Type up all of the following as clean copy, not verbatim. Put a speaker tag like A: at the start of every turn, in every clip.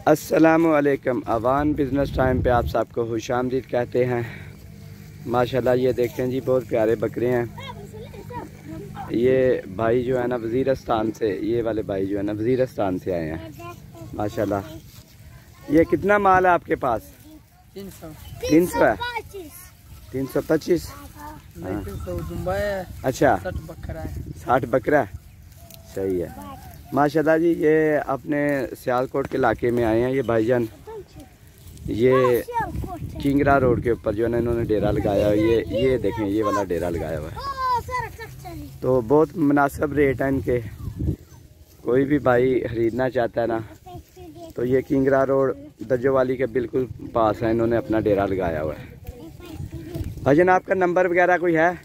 A: अस्सलामुअलैकुम। Awan business time पे आप सबको खुशामदीद कहते हैं। माशाल्लाह ये देखें जी, बहुत प्यारे बकरे हैं। ये भाई जो है ना वज़ीरस्तान से, ये वाले भाई जो है ना वज़ीरस्तान से आए हैं। माशाल्लाह ये कितना माल है आपके पास? 300 है। 325। अच्छा 60 बकरा है। सही है माशाल्लाह जी। ये अपने सियालकोट के इलाके में आए हैं ये भाईजान। ये किंगरा रोड के ऊपर जो है ना इन्होंने डेरा लगाया है। ये देखें, ये वाला डेरा लगाया हुआ है। तो बहुत मुनासिब रेट है इनके। कोई भी भाई खरीदना चाहता है ना तो ये किंगरा रोड दज्जोवाली के बिल्कुल पास है, इन्होंने अपना डेरा लगाया हुआ है। भाईजान आपका नंबर वगैरह कोई है?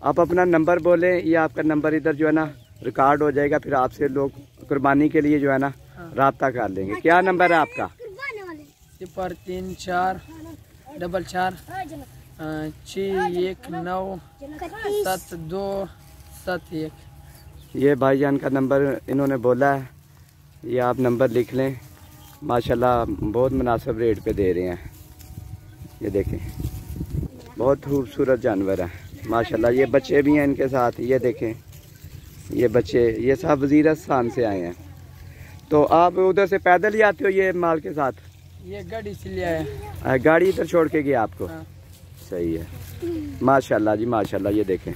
A: आप अपना नंबर बोलें, ये आपका नंबर इधर जो है ना रिकॉर्ड हो जाएगा, फिर आपसे लोग कुर्बानी के लिए जो है ना राब्ता कर लेंगे। क्या नंबर है आपका?
B: 03444619727
A: ये भाईजान का नंबर इन्होंने बोला है, ये आप नंबर लिख लें। माशाल्लाह बहुत मुनासिब रेट पे दे रहे हैं। ये देखें बहुत खूबसूरत जानवर है माशाल्लाह। ये बच्चे भी हैं इनके साथ। ये देखें ये बच्चे, ये सब वज़ीरस्तान से आए हैं। तो आप उधर से पैदल ही आते हो ये माल के साथ?
B: ये गाड़ी से ले आया।
A: गाड़ी इधर छोड़ के गया आपको?
B: हाँ।
A: सही है माशाल्लाह जी माशाल्लाह। ये देखें